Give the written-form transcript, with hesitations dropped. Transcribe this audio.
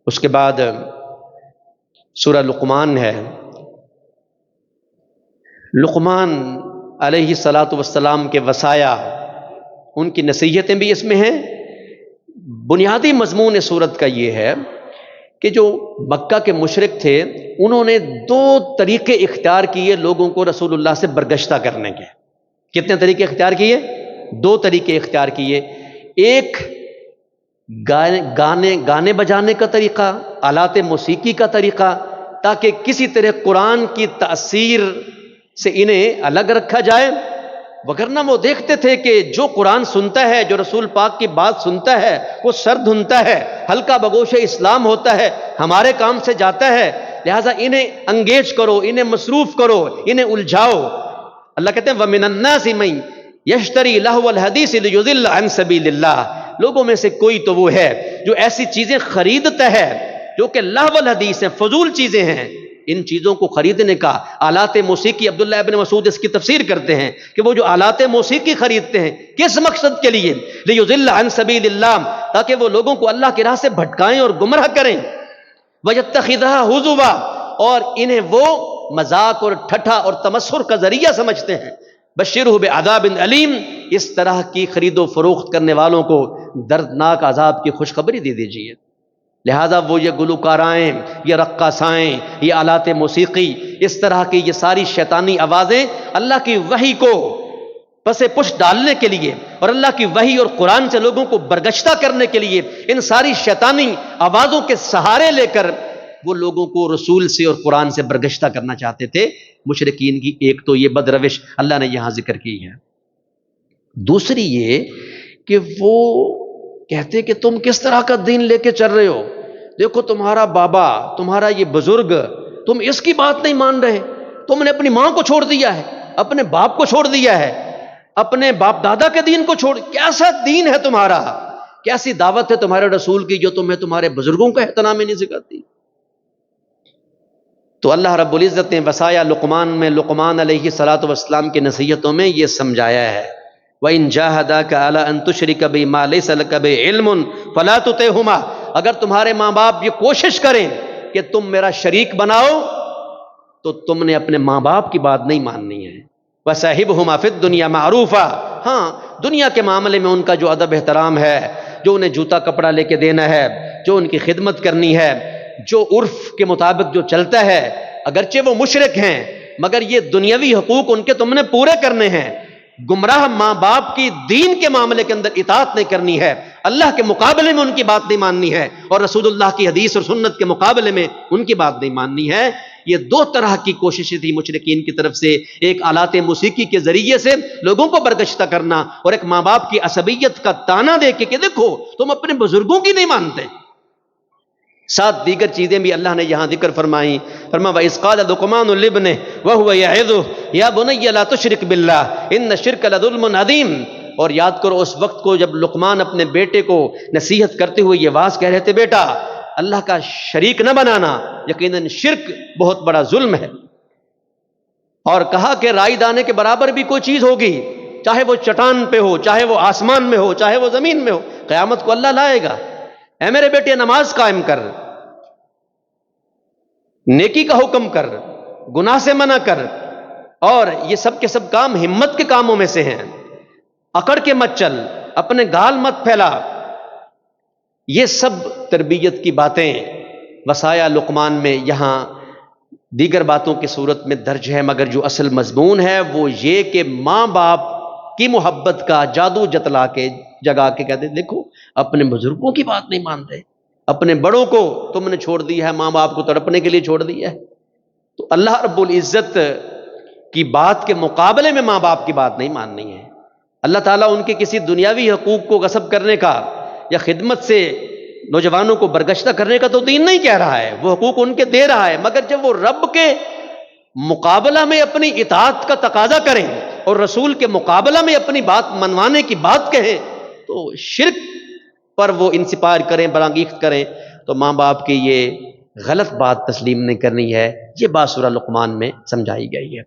اس کے بعد سورہ لقمان ہے۔ لقمان علیہ الصلاۃ والسلام کے وصایا، ان کی نصیحتیں بھی اس میں ہیں۔ بنیادی مضمون اس سورت کا یہ ہے کہ جو مکہ کے مشرک تھے انہوں نے دو طریقے اختیار کیے لوگوں کو رسول اللہ سے برگشتہ کرنے کے۔ کتنے طریقے اختیار کیے؟ دو طریقے اختیار کیے۔ ایک گانے بجانے کا طریقہ، آلات موسیقی کا طریقہ، تاکہ کسی طرح قرآن کی تأثیر سے انہیں الگ رکھا جائے، وگرنہ وہ دیکھتے تھے کہ جو قرآن سنتا ہے، جو رسول پاک کی بات سنتا ہے، وہ سر دھنتا ہے، ہلکا بگوش اسلام ہوتا ہے، ہمارے کام سے جاتا ہے، لہٰذا انہیں انگیج کرو، انہیں مصروف کرو، انہیں الجھاؤ۔ اللہ کہتے ہیں وَمِنَ النَّاسِ مَن یشتری لہو الحدیث لیضل عن سبیل اللہ، لوگوں میں سے کوئی تو وہ ہے جو ایسی چیزیں خریدتا ہے جو کہ لہو الحدیث ہیں، فضول چیزیں ہیں۔ ان چیزوں کو خریدنے کا، آلات موسیقی، عبداللہ ابن مسعود اس کی تفسیر کرتے ہیں کہ وہ جو آلات موسیقی خریدتے ہیں کس مقصد کے لیے؟ لیضل عن سبیل اللہ، تاکہ وہ لوگوں کو اللہ کی راہ سے بھٹکائیں اور گمراہ کریں۔ وَيَتَّخِذَهَا هُزُوًا، اور انہیں وہ مذاق اور ٹھٹھا اور تمسخر کا ذریعہ سمجھتے ہیں۔ بشرہ بعذاب علیم، اس طرح کی خرید و فروخت کرنے والوں کو دردناک عذاب کی خوشخبری دے دیجیے۔ لہذا وہ یہ گلوکارائیں، یہ رقاصائیں، یہ آلات موسیقی، اس طرح کی یہ ساری شیطانی آوازیں اللہ کی وحی کو پس پش ڈالنے کے لیے اور اللہ کی وحی اور قرآن سے لوگوں کو برگشتہ کرنے کے لیے ان ساری شیطانی آوازوں کے سہارے لے کر وہ لوگوں کو رسول سے اور قرآن سے برگشتہ کرنا چاہتے تھے۔ مشرکین کی ایک تو یہ بد روش اللہ نے یہاں ذکر کی ہے۔ دوسری یہ کہ وہ کہتے کہ تم کس طرح کا دین لے کے چل رہے ہو، دیکھو تمہارا بابا، تمہارا یہ بزرگ، تم اس کی بات نہیں مان رہے، تم نے اپنی ماں کو چھوڑ دیا ہے، اپنے باپ کو چھوڑ دیا ہے، اپنے باپ دادا کے دین کو چھوڑ، کیسا دین ہے تمہارا، کیسی دعوت ہے تمہارے رسول کی جو تمہیں تمہارے بزرگوں کا احترام ہی نہیں سکھاتی۔ تو اللہ رب العزت نے وصایا لقمان میں لقمان علیہ الصلاۃ والسلام کی نصیحتوں میں یہ سمجھایا ہے، وَإِن جَاهَدَاكَ عَلَىٰ أَن تُشْرِكَ بِي مَا لَيْسَ لَكَ بِهِ عِلْمٌ فَلَا تُطِعْهُمَا، اگر تمہارے ماں باپ یہ کوشش کریں کہ تم میرا شریک بناؤ تو تم نے اپنے ماں باپ کی بات نہیں ماننی ہے۔ وَصَاحِبْهُمَا فِي الدُّنْيَا مَعْرُوفًا، ہاں دنیا کے معاملے میں ان کا جو ادب احترام ہے، جو انہیں جوتا کپڑا لے کے دینا ہے، جو ان کی خدمت کرنی ہے، جو عرف کے مطابق جو چلتا ہے، اگرچہ وہ مشرک ہیں مگر یہ دنیاوی حقوق ان کے تم نے پورے کرنے ہیں۔ گمراہ ماں باپ کی دین کے معاملے کے اندر اطاعت نہیں کرنی ہے، اللہ کے مقابلے میں ان کی بات نہیں ماننی ہے، اور رسول اللہ کی حدیث اور سنت کے مقابلے میں ان کی بات نہیں ماننی ہے۔ یہ دو طرح کی کوششیں تھی مشرکین کی طرف سے، ایک آلات موسیقی کے ذریعے سے لوگوں کو برگشتہ کرنا، اور ایک ماں باپ کی عصبیت کا تانا دے کے کہ دیکھو تم اپنے بزرگوں کی نہیں مانتے۔ ساتھ دیگر چیزیں بھی اللہ نے یہاں ذکر فرمائیں، فرمایا وَإِذْ قَالَ لُقْمَانُ لِابْنِهِ وَهُوَ يَعِظُهُ يَا بُنَيَّ لَا تُشْرِكْ بِاللَّهِ إِنَّ الشِّرْكَ لَظُلْمٌ عَظِيمٌ، اور یاد کرو اس وقت کو جب لقمان اپنے بیٹے کو نصیحت کرتے ہوئے یہ واز کہہ رہے تھے، بیٹا اللہ کا شریک نہ بنانا، یقیناً شرک بہت بڑا ظلم ہے، اور کہا کہ رائی دانے کے برابر بھی کوئی چیز ہوگی، چاہے وہ چٹان پہ ہو، چاہے وہ آسمان میں ہو، چاہے وہ زمین میں ہو، قیامت کو اللہ لائے گا۔ اے میرے بیٹے نماز قائم کر، نیکی کا حکم کر، گناہ سے منع کر، اور یہ سب کے سب کام ہمت کے کاموں میں سے ہیں، اکڑ کے مت چل، اپنے گال مت پھیلا۔ یہ سب تربیت کی باتیں وصایا لقمان میں یہاں دیگر باتوں کی صورت میں درج ہے، مگر جو اصل مضمون ہے وہ یہ کہ ماں باپ کی محبت کا جادو جتلا کے جگا کے کہتے دیکھو اپنے بزرگوں کی بات نہیں مانتے، اپنے بڑوں کو تم نے چھوڑ دیا ہے، ماں باپ کو تڑپنے کے لیے چھوڑ دیا ہے۔ تو اللہ رب العزت کی بات کے مقابلے میں ماں باپ کی بات نہیں ماننی ہے۔ اللہ تعالیٰ ان کے کسی دنیاوی حقوق کو غصب کرنے کا یا خدمت سے نوجوانوں کو برگشتہ کرنے کا تو دین نہیں کہہ رہا ہے، وہ حقوق ان کے دے رہا ہے، مگر جب وہ رب کے مقابلہ میں اپنی اطاعت کا تقاضا کریں اور رسول کے مقابلہ میں اپنی بات منوانے کی بات کہیں تو شرک پر وہ انسپائر کریں، برانگیخت کریں، تو ماں باپ کی یہ غلط بات تسلیم نہیں کرنی ہے۔ یہ بات سورہ لقمان میں سمجھائی گئی ہے۔